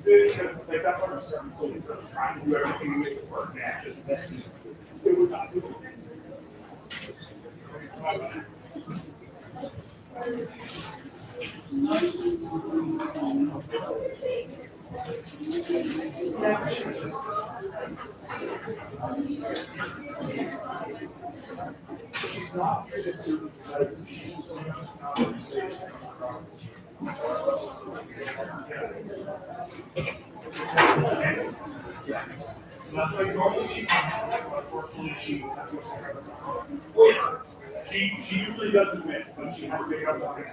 Because like that's what I'm starting to say. Instead of trying to do everything to make it work, man, just that it would not do the same. Yeah, she was just. She's not here this year because she's going to face yes. That's why normally she comes, but unfortunately she usually doesn't miss, but she had to pick up on it.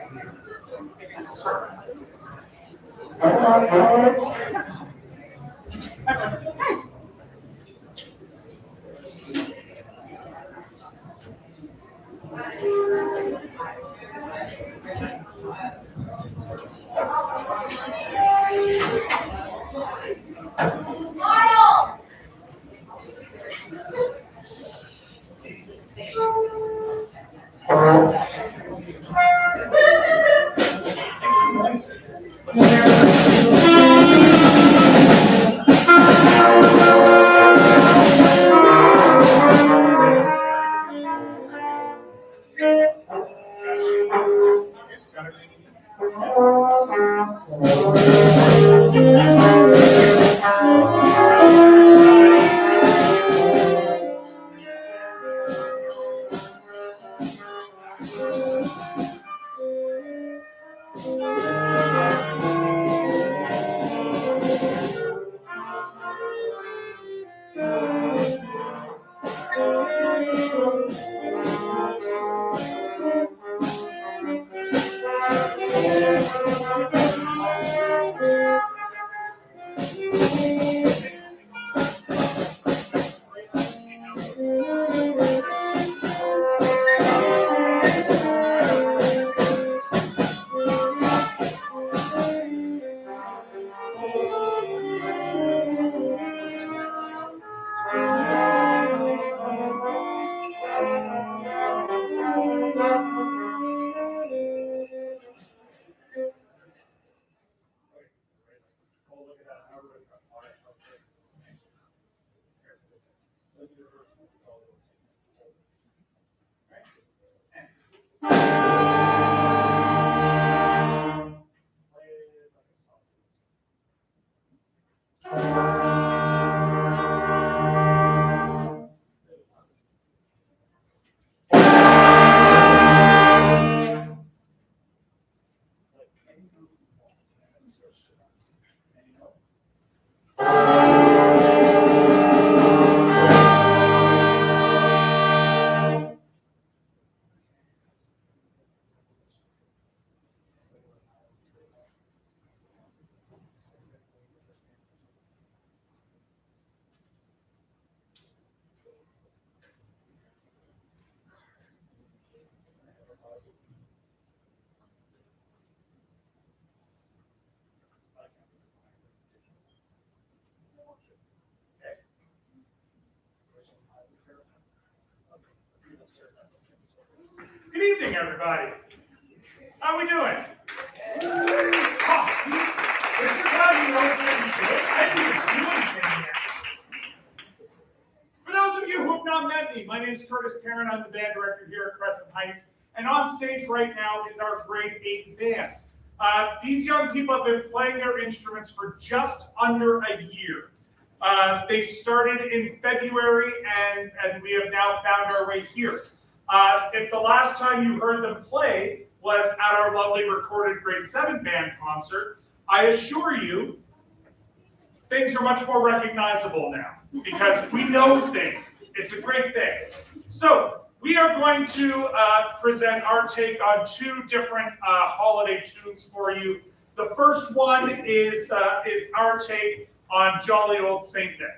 Good evening, everybody. How we doing? Oh, this is how you know it's going to be good. I didn't even do anything yet. For those of you who have not met me, my name is Curtis Perrin. I'm the band director here at Crescent Heights. And on stage right now is our grade 8 band. These young people have been playing their instruments for just under a year. They started in February, and we have now found our way here. If the last time you heard them play was at our lovely recorded grade 7 band concert, I assure you, things are much more recognizable now because we know things. It's a great thing. So we are going to present our take on two different holiday tunes for you. The first one is our take on Jolly Old Saint Nick.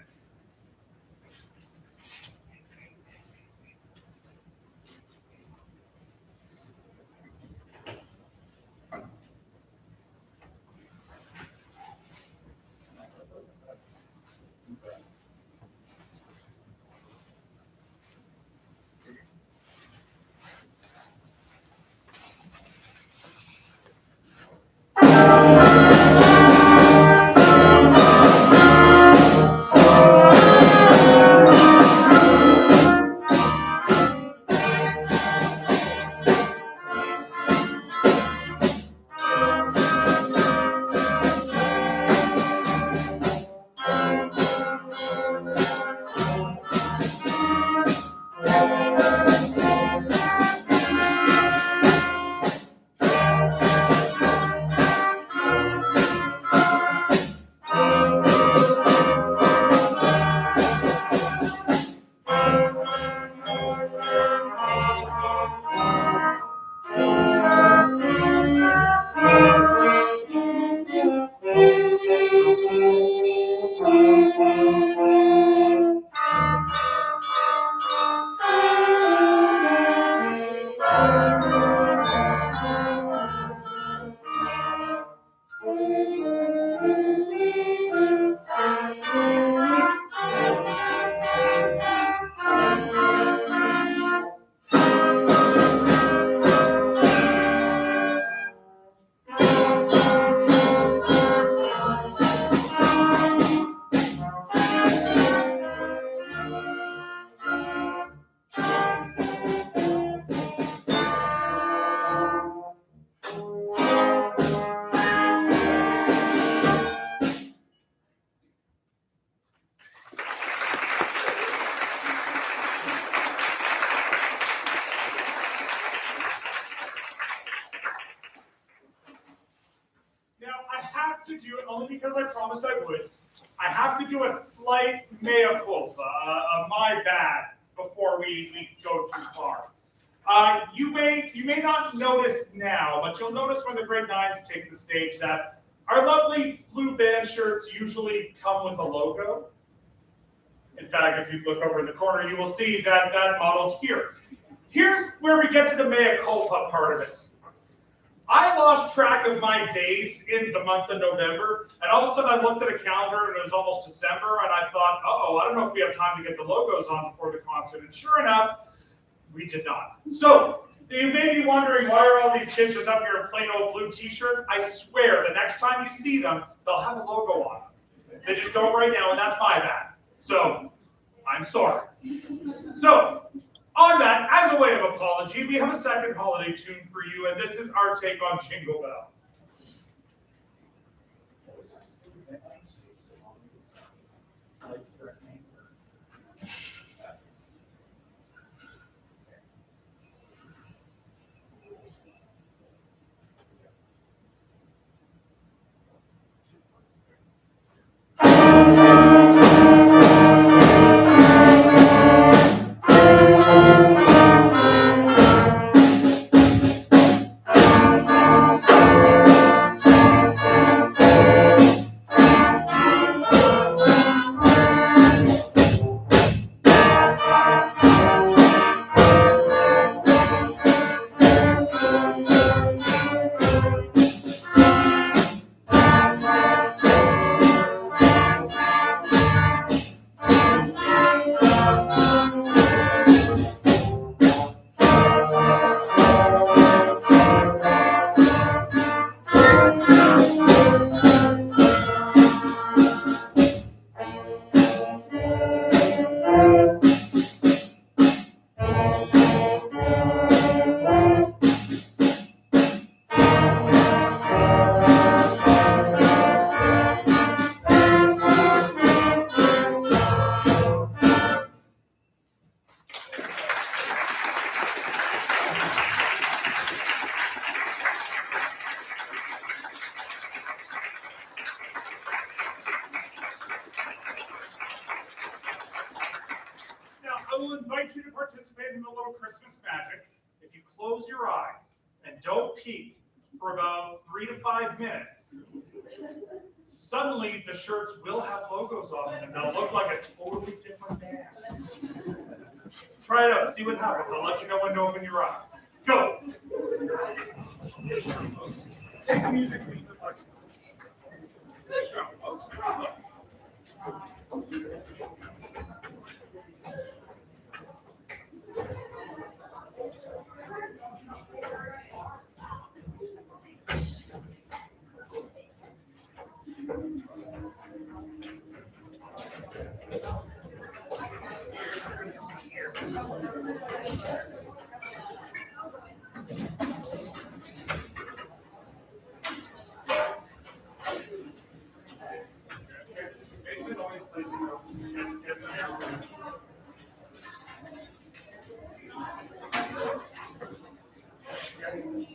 have to do, only because I promised I would, I have to do a slight mea culpa, my bad, before we go too far. You may not notice now, but you'll notice when the grade 9s take the stage that our lovely blue band shirts usually come with a logo. In fact, if you look over in the corner, you will see that modeled here. Here's where we get to the mea culpa part of it. I lost track of my days in the month of November, and all of a sudden I looked at a calendar and it was almost December, and I thought, uh-oh, I don't know if we have time to get the logos on before the concert. And sure enough, we did not. So, you may be wondering, why are all these kids just up here in plain old blue t-shirts? I swear, the next time you see them, they'll have a logo on them. They just don't right now, and that's my bad. So, I'm sorry. So, on that, as a way of apology, we have a second holiday tune for you, and this is our take on Jingle Bells. I will invite you to participate in the little Christmas magic. If you close your eyes and don't peek for about 3 to 5 minutes, suddenly the shirts will have logos on them and they'll look like a totally different band. Try it out, see what happens. I'll let you know when to open your eyes. Go! Take the music and leave the place. Good job, folks. Bravo.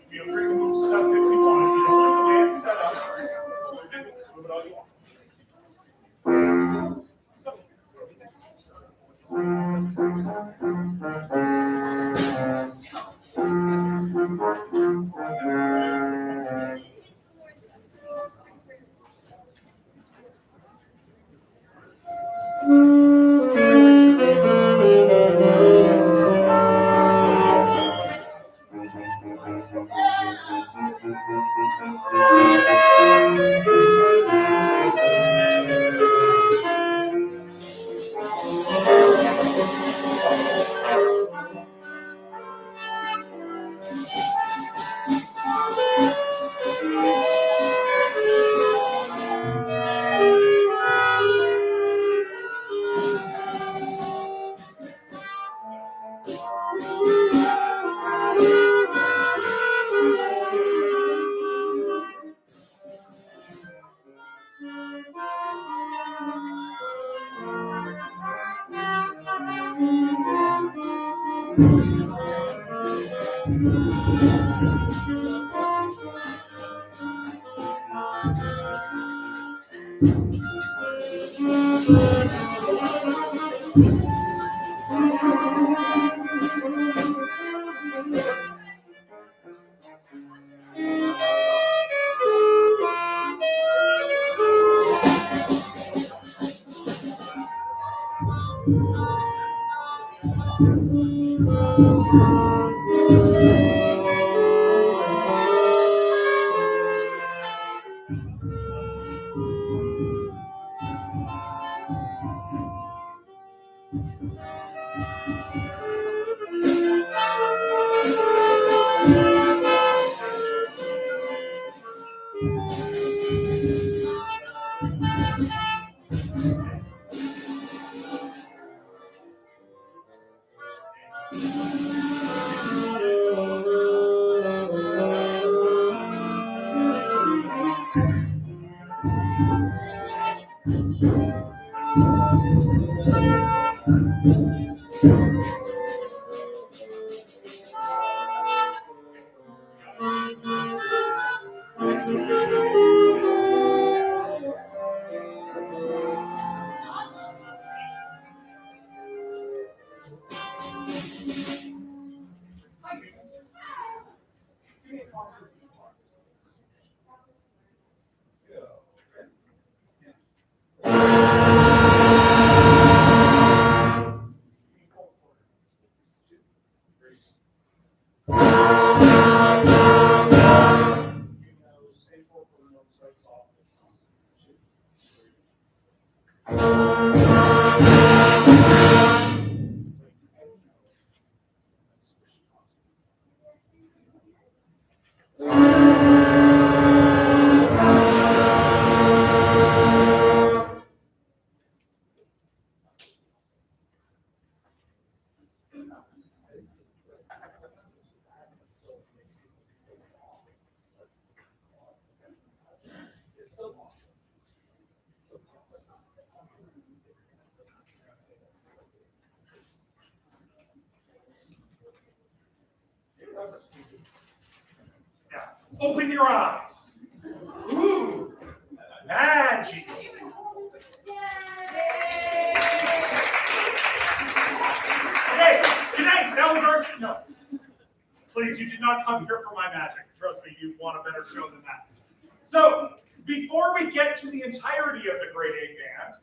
Feel free to move stuff if you want. If you don't like the way it's set up, move it all you want. Open your eyes. Ooh, magic. Okay, good night. That was our show. No. Please, you did not come here for my magic. Trust me, you want a better show than that. So, before we get to the entirety of the grade 8 band,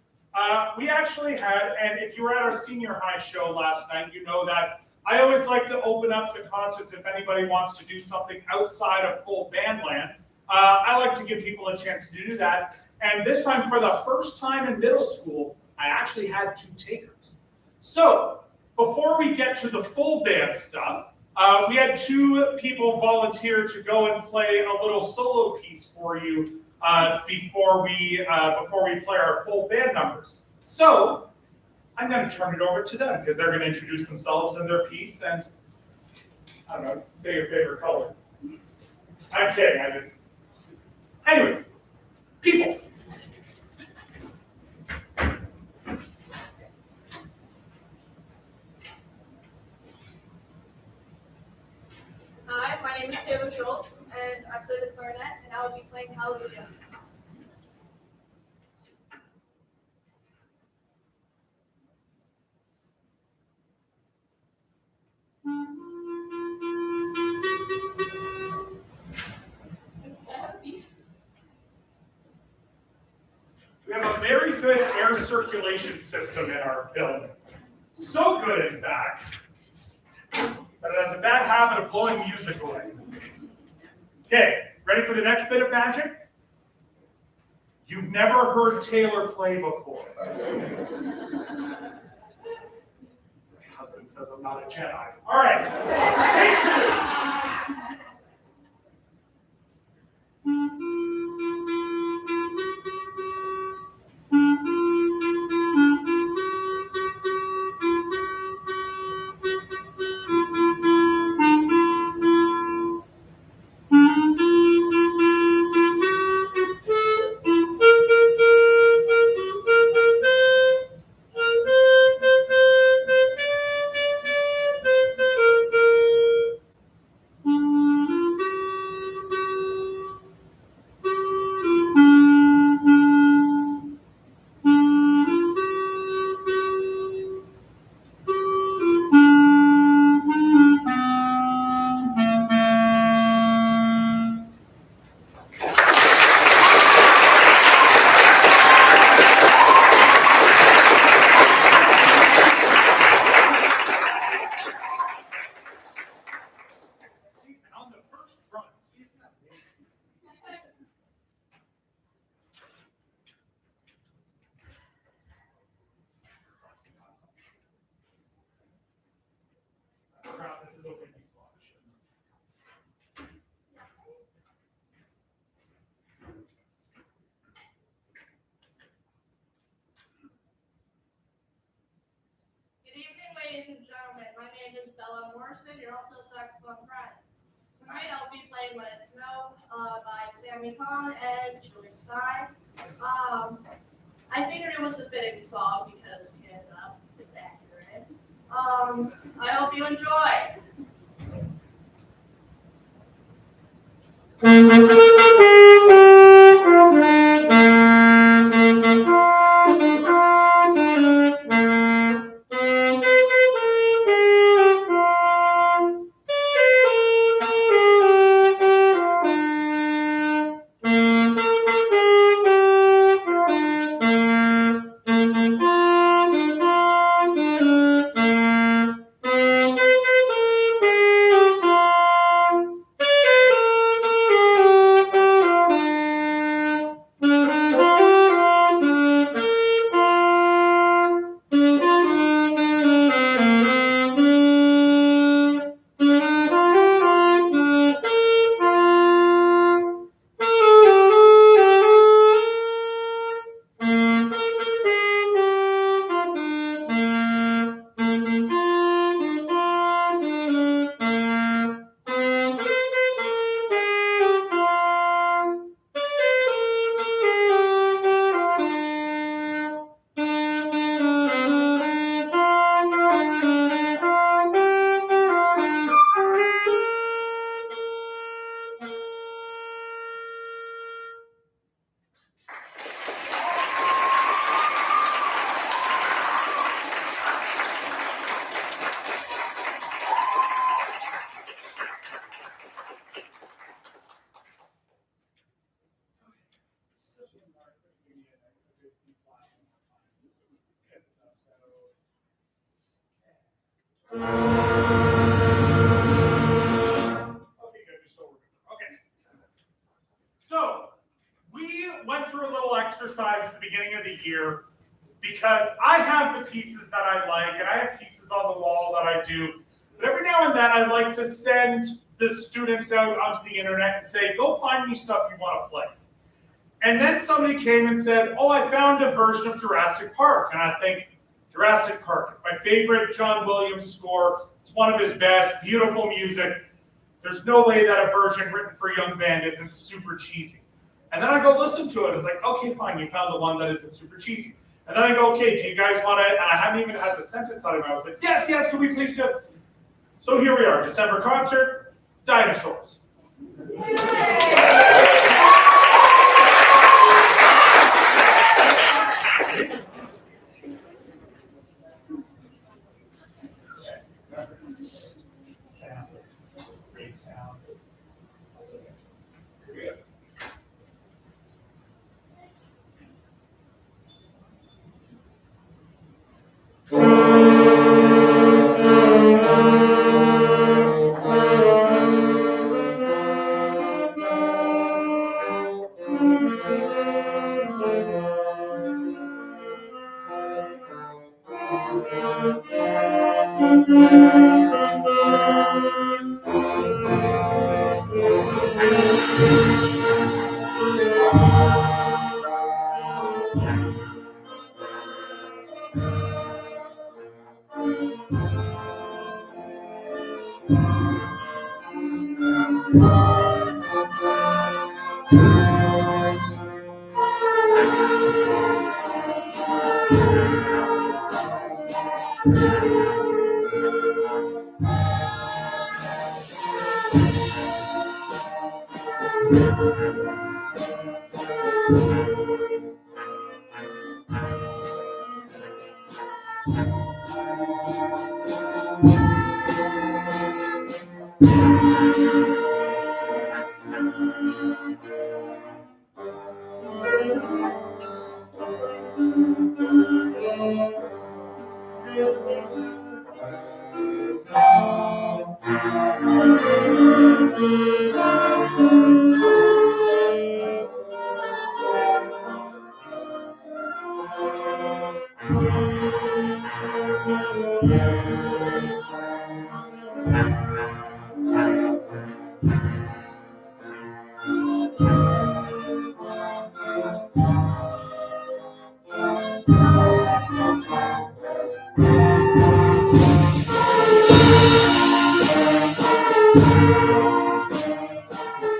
we actually had, and if you were at our senior high show last night, you know that I always like to open up the concerts if anybody wants to do something outside of full band land. I like to give people a chance to do that. And this time, for the first time in middle school, I actually had 2 takers. So, before we get to the full band stuff, we had 2 people volunteer to go and play a little solo piece for you before we play our full band numbers. So, I'm going to turn it over to them because they're going to introduce themselves and their piece and, I don't know, say your favorite color. I'm kidding, I didn't. Anyways, people. Hi, my name is Taylor Schultz, and I play the clarinet, and I will be playing Hallelujah. We have a very good air circulation system in our building. So good, in fact, that it has a bad habit of blowing music away. Okay, ready for the next bit of magic? You've never heard Taylor play before. My husband says I'm not a Jedi. All right, take 2. Emerson, your alto saxophone friend. Tonight I'll be playing Let It Snow by Sammy Kahn and Julie Stein. I figured it was a fitting song because Canada, it's accurate. I hope you enjoy. So, we went through a little exercise at the beginning of the year because I have the pieces that I like and I have pieces on the wall that I do. But every now and then I like to send the students out onto the internet and say, go find me stuff you want to play. And then somebody came and said, oh, I found a version of Jurassic Park. And I think, Jurassic Park, it's my favorite John Williams score. It's one of his best, beautiful music. There's no way that a version written for a young band isn't super cheesy. And then I go listen to it. It's like, okay, fine, you found the one that isn't super cheesy. And then I go, okay, do you guys want to, and I haven't even had the sentence out of my mouth. I was like, yes, yes, can we please do it? So here we are, December concert, Dinosaurs. Great sound. Here we go.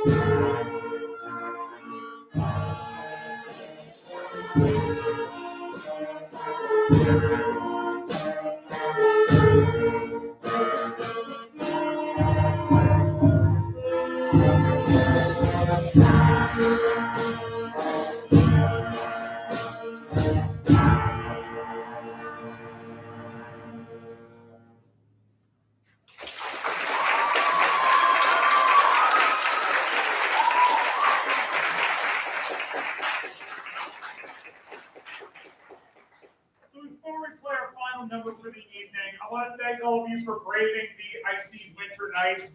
So before we play our final number for the evening, I want to thank all of you for braving the icy winter night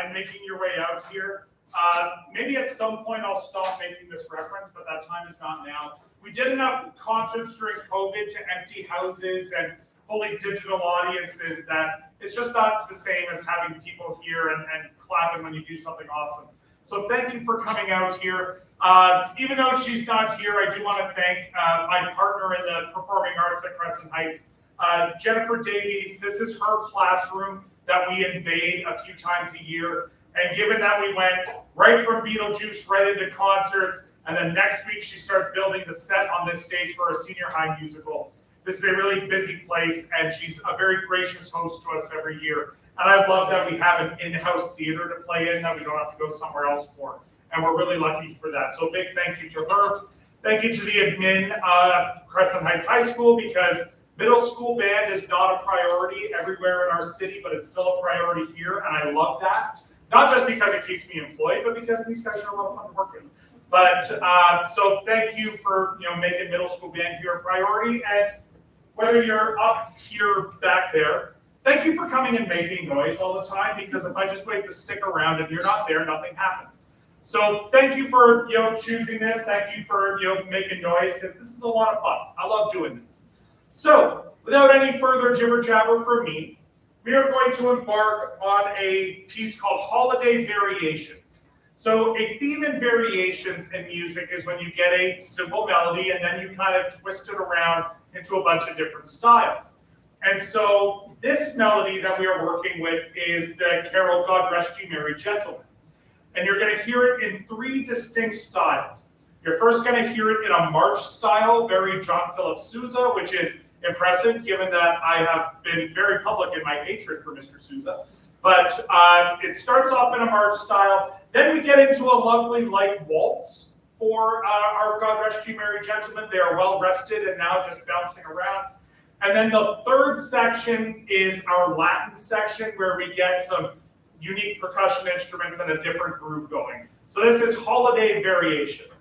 and making your way out here. Maybe at some point I'll stop making this reference, but that time is not now. We did enough concerts during COVID to empty houses and fully digital audiences that it's just not the same as having people here and clapping when you do something awesome. So thank you for coming out here. Even though she's not here, I do want to thank my partner in the performing arts at Crescent Heights, Jennifer Davies. This is her classroom that we invade a few times a year. And given that we went right from Beetlejuice right into concerts, and then next week she starts building the set on this stage for our senior high musical. This is a really busy place, and she's a very gracious host to us every year. And I love that we have an in-house theater to play in that we don't have to go somewhere else for. And we're really lucky for that. So big thank you to her. Thank you to the admin of Crescent Heights High School, because middle school band is not a priority everywhere in our city, but it's still a priority here, and I love that. Not just because it keeps me employed, but because these guys are a lot of fun to work with. But so thank you for making middle school band here a priority. And whether you're up here, back there, thank you for coming and making noise all the time, because if I just wait to stick around and you're not there, nothing happens. So thank you for choosing this. Thank you for making noise, because this is a lot of fun. I love doing this. So without any further jibber jabber from me, we are going to embark on a piece called Holiday Variations. So a theme in variations in music is when you get a simple melody and then you kind of twist it around into a bunch of different styles. And so this melody that we are working with is the carol God Rest Ye Merry Gentlemen. And you're going to hear it in 3 distinct styles. You're first going to hear it in a march style, very John Philip Sousa, which is impressive given that I have been very public in my hatred for Mr. Sousa. But it starts off in a march style. Then we get into a lovely light waltz for our God Rest Ye Merry Gentlemen. They are well rested and now just bouncing around. And then the third section is our Latin section, where we get some unique percussion instruments and a different groove going. So this is Holiday Variations.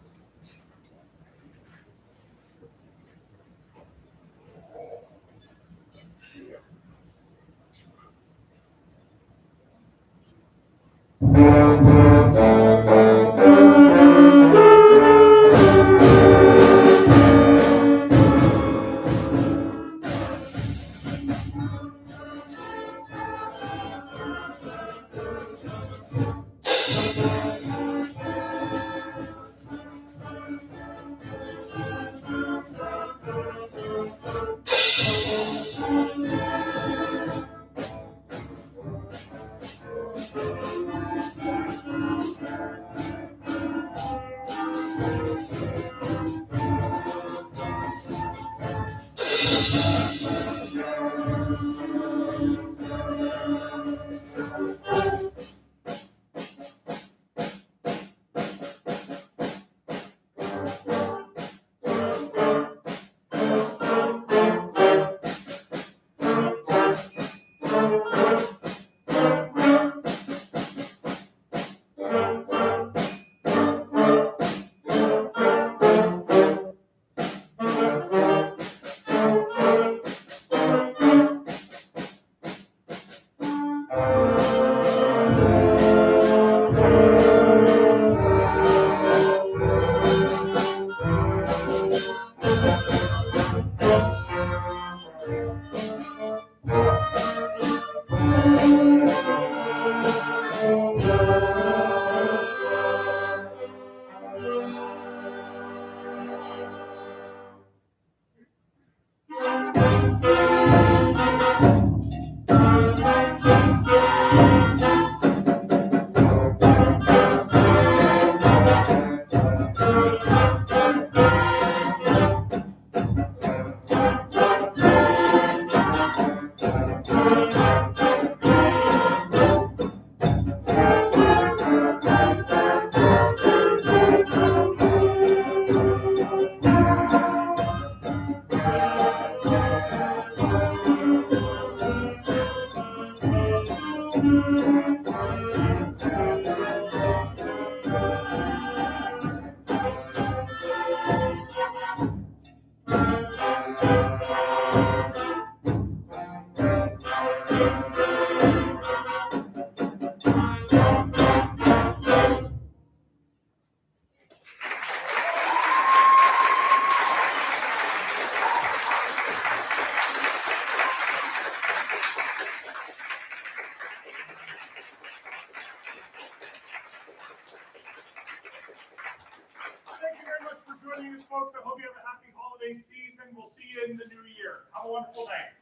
of you folks. I hope you have a happy holiday season. We'll see you in the new year. Have a wonderful day.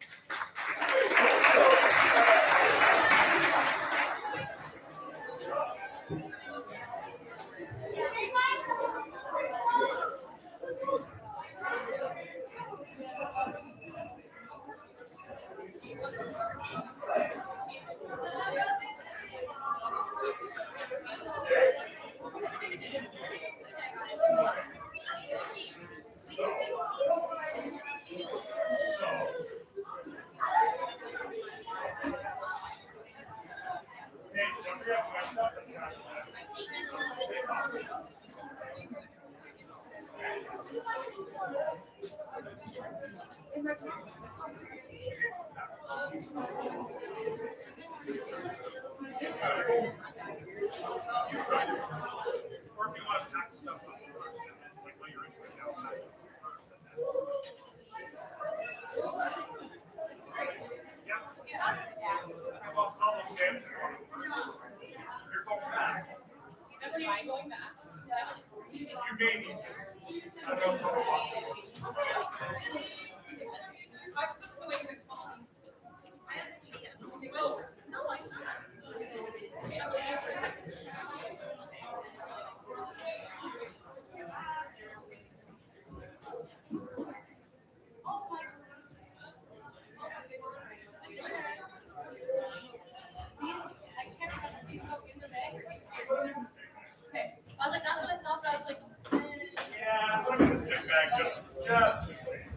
Or if you want to pack stuff up, like while you're in right now, pack stuff up first and then. Yeah. Well, it's almost damn sure. You're going back. Am I going back? You may need to. I don't know. I put away the phone. I have to eat it. Oh, no, I'm not. Okay. I was like, that's what I thought, but I was like, Yeah, put them in the stick bag just to be safe.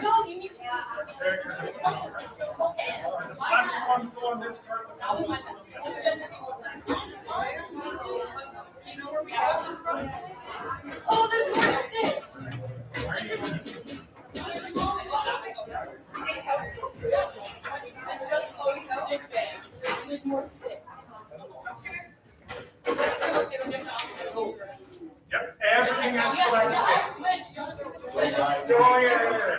no, you need to. Last one's going this card. Oh, there's more sticks. I just always stick bags. There's more sticks. Yep, everything has Yeah, collected. I switched. Oh, yeah.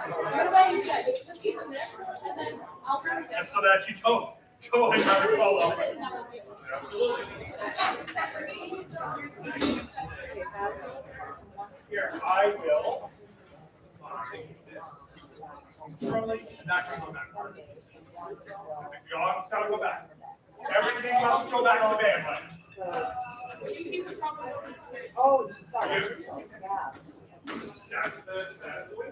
What about you guys? Put these in there, and then I'll bring it. Just so that you don't go and try to follow. Absolutely. Here, I will. Probably not gonna go back. You all just gotta go back. Everything must go back to band, buddy. Oh, Yeah. yeah. That's the way.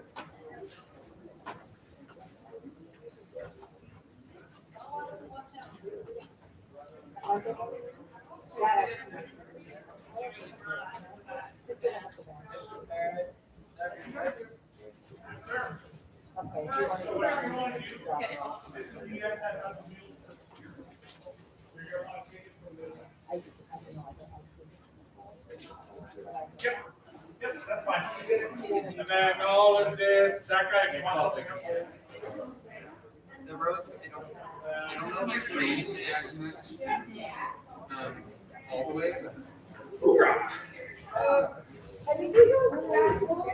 Okay, do you want to So do whatever you that? want to do. This is the end of the wheel. Where you're located from this. I don't know. Yep, yep, that's fine. And then all of this, that guy, if you want something up there. The roads, I don't know if it's raised as much, all the way, but. Hoorah! I think you go.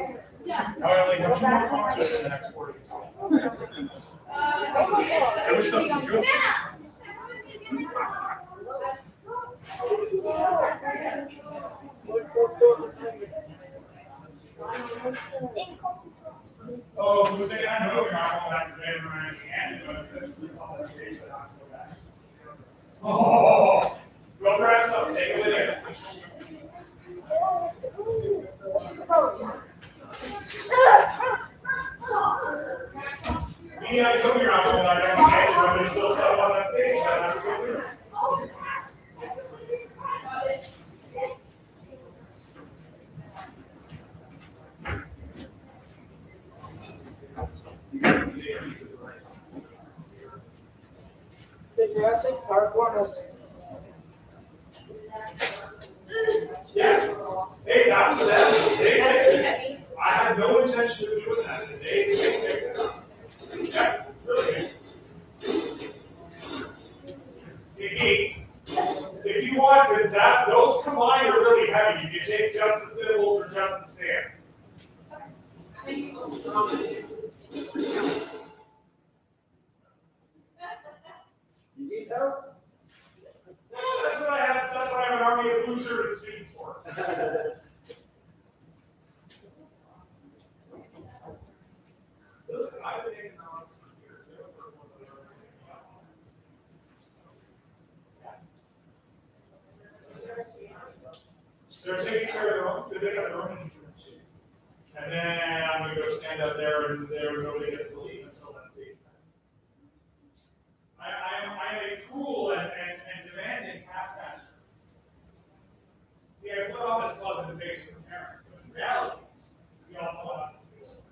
Yeah. I only have 2 more concerts in the next 4 days. I wish those were true. Oh, who's saying I know you're not going back to bed or anything, but it's on stage. Oh, go grab some, take it with you. Yeah, I know you're not going to get but there's still stuff on that stage. That's good. The Jurassic Park one was. Yeah. Hey, that was that. That's too heavy. I had no intention of doing that. They picked it up. Yeah, really. If you want, because those combined are really heavy. You can take just the symbols or just the stand. You need help? Yeah, that's what I have. That's what I have an army of blue shirted students for. Listen, I've been hanging out here too for one of those things else. They're taking care of their own. They got their own instruments too. And then I'm gonna go stand up there, and there nobody gets to leave until that stage. I am a cruel and demanding taskmaster. See, I put on this pleasant face for the parents, but in reality, we all know how to do it.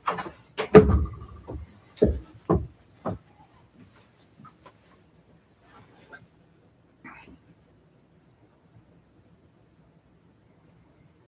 Thank you.